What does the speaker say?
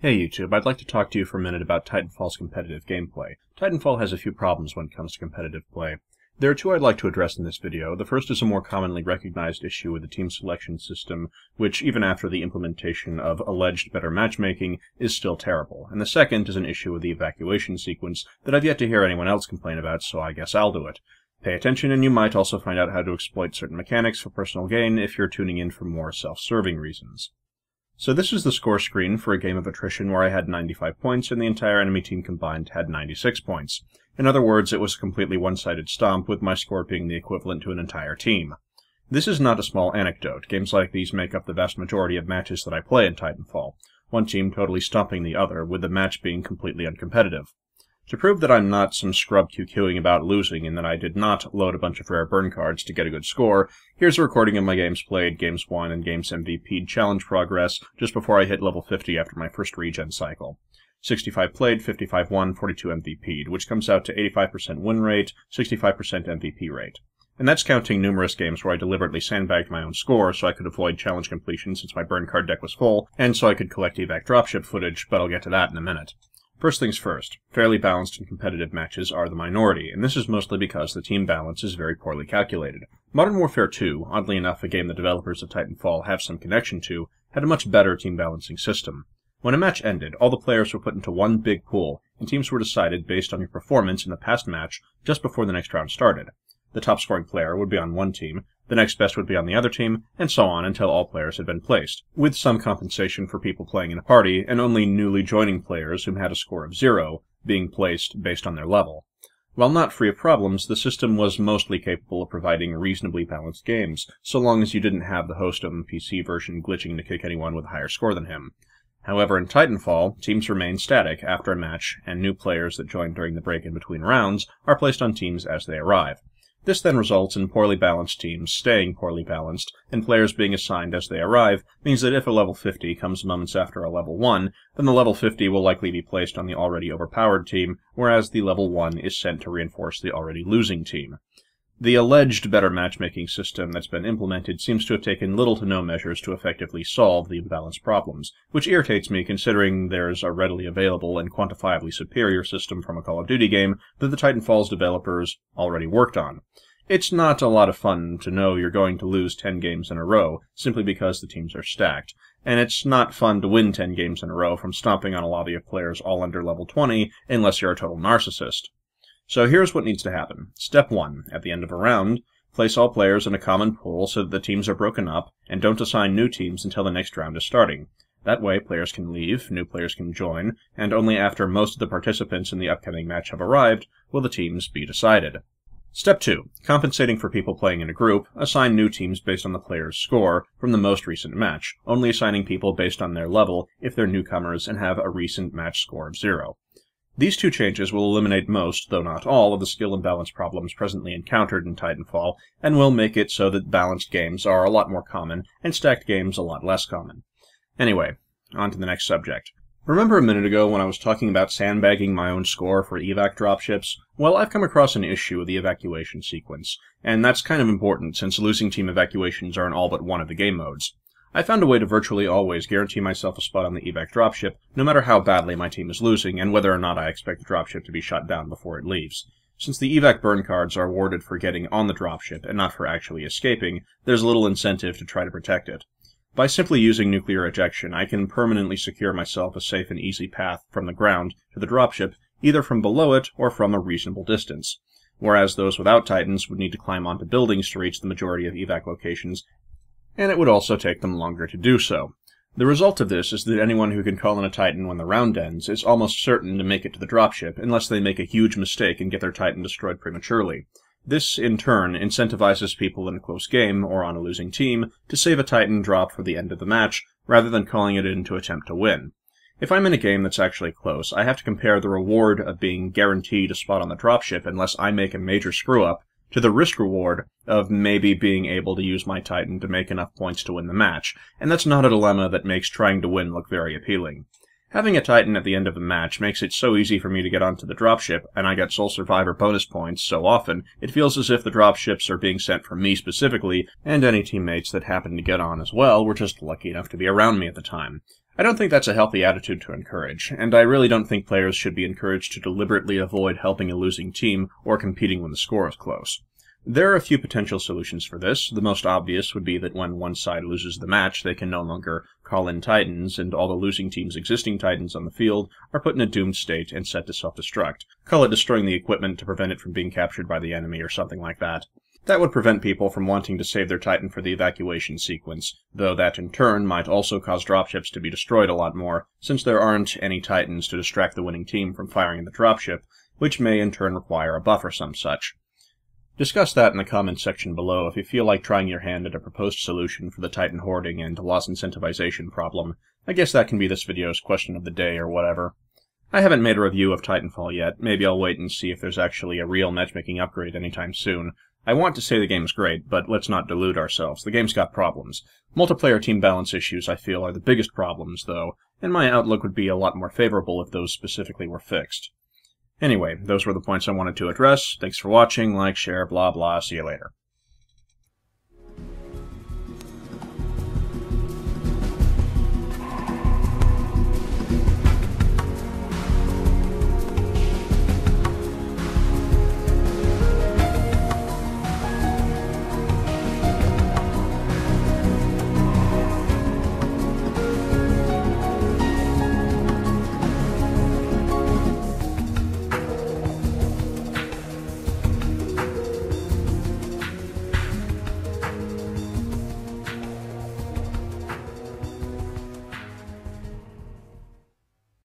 Hey YouTube, I'd like to talk to you for a minute about Titanfall's competitive gameplay. Titanfall has a few problems when it comes to competitive play. There are two I'd like to address in this video. The first is a more commonly recognized issue with the team selection system, which even after the implementation of alleged better matchmaking is still terrible. And the second is an issue with the evacuation sequence that I've yet to hear anyone else complain about, so I guess I'll do it. Pay attention and you might also find out how to exploit certain mechanics for personal gain if you're tuning in for more self-serving reasons. So this is the score screen for a game of attrition where I had 95 points and the entire enemy team combined had 96 points. In other words, it was a completely one-sided stomp, with my score being the equivalent to an entire team. This is not a small anecdote. Games like these make up the vast majority of matches that I play in Titanfall, one team totally stomping the other, with the match being completely uncompetitive. To prove that I'm not some scrub QQing about losing and that I did not load a bunch of rare burn cards to get a good score, here's a recording of my games played, games won, and games MVP challenge progress just before I hit level 50 after my first regen cycle. 65 played, 55 won, 42 MVP'd, which comes out to 85% win rate, 65% MVP rate. And that's counting numerous games where I deliberately sandbagged my own score so I could avoid challenge completion since my burn card deck was full, and so I could collect evac dropship footage, but I'll get to that in a minute. First things first, fairly balanced and competitive matches are the minority, and this is mostly because the team balance is very poorly calculated. Modern Warfare 2, oddly enough a game the developers of Titanfall have some connection to, had a much better team balancing system. When a match ended, all the players were put into one big pool, and teams were decided based on your performance in the past match just before the next round started. The top scoring player would be on one team, the next best would be on the other team, and so on until all players had been placed, with some compensation for people playing in a party, and only newly joining players who had a score of 0 being placed based on their level. While not free of problems, the system was mostly capable of providing reasonably balanced games, so long as you didn't have the host on the PC version glitching to kick anyone with a higher score than him. However, in Titanfall, teams remain static after a match, and new players that join during the break in between rounds are placed on teams as they arrive. This then results in poorly balanced teams staying poorly balanced, and players being assigned as they arrive means that if a level 50 comes moments after a level 1, then the level 50 will likely be placed on the already overpowered team, whereas the level 1 is sent to reinforce the already losing team. The alleged better matchmaking system that's been implemented seems to have taken little to no measures to effectively solve the imbalance problems, which irritates me considering there's a readily available and quantifiably superior system from a Call of Duty game that the Titanfall's developers already worked on. It's not a lot of fun to know you're going to lose 10 games in a row simply because the teams are stacked, and it's not fun to win 10 games in a row from stomping on a lobby of players all under level 20 unless you're a total narcissist. So here's what needs to happen. Step 1. At the end of a round, place all players in a common pool so that the teams are broken up, and don't assign new teams until the next round is starting. That way, players can leave, new players can join, and only after most of the participants in the upcoming match have arrived will the teams be decided. Step 2. Compensating for people playing in a group, assign new teams based on the player's score from the most recent match, only assigning people based on their level if they're newcomers and have a recent match score of 0. These two changes will eliminate most, though not all, of the skill imbalance problems presently encountered in Titanfall, and will make it so that balanced games are a lot more common, and stacked games a lot less common. Anyway, on to the next subject. Remember a minute ago when I was talking about sandbagging my own score for evac dropships? Well, I've come across an issue with the evacuation sequence, and that's kind of important since losing team evacuations are in all but one of the game modes. I found a way to virtually always guarantee myself a spot on the evac dropship, no matter how badly my team is losing and whether or not I expect the dropship to be shot down before it leaves. Since the evac burn cards are awarded for getting on the dropship and not for actually escaping, there's little incentive to try to protect it. By simply using nuclear ejection, I can permanently secure myself a safe and easy path from the ground to the dropship, either from below it or from a reasonable distance, whereas those without Titans would need to climb onto buildings to reach the majority of evac locations, and it would also take them longer to do so. The result of this is that anyone who can call in a Titan when the round ends is almost certain to make it to the dropship, unless they make a huge mistake and get their Titan destroyed prematurely. This, in turn, incentivizes people in a close game, or on a losing team, to save a Titan drop for the end of the match, rather than calling it in to attempt to win. If I'm in a game that's actually close, I have to compare the reward of being guaranteed a spot on the dropship unless I make a major screw-up, to the risk-reward of maybe being able to use my Titan to make enough points to win the match, and that's not a dilemma that makes trying to win look very appealing. Having a Titan at the end of the match makes it so easy for me to get onto the dropship, and I get Sole Survivor bonus points so often, it feels as if the dropships are being sent for me specifically, and any teammates that happen to get on as well were just lucky enough to be around me at the time. I don't think that's a healthy attitude to encourage, and I really don't think players should be encouraged to deliberately avoid helping a losing team or competing when the score is close. There are a few potential solutions for this. The most obvious would be that when one side loses the match, they can no longer call in Titans, and all the losing team's existing Titans on the field are put in a doomed state and set to self-destruct. Call it destroying the equipment to prevent it from being captured by the enemy or something like that. That would prevent people from wanting to save their Titan for the evacuation sequence, though that in turn might also cause dropships to be destroyed a lot more, since there aren't any Titans to distract the winning team from firing the dropship, which may in turn require a buff or some such. Discuss that in the comments section below if you feel like trying your hand at a proposed solution for the Titan hoarding and loss incentivization problem. I guess that can be this video's question of the day or whatever. I haven't made a review of Titanfall yet. Maybe I'll wait and see if there's actually a real matchmaking upgrade anytime soon. I want to say the game's great, but let's not delude ourselves. The game's got problems. Multiplayer team balance issues, I feel, are the biggest problems, though, and my outlook would be a lot more favorable if those specifically were fixed. Anyway, those were the points I wanted to address. Thanks for watching, like, share, blah blah, see you later.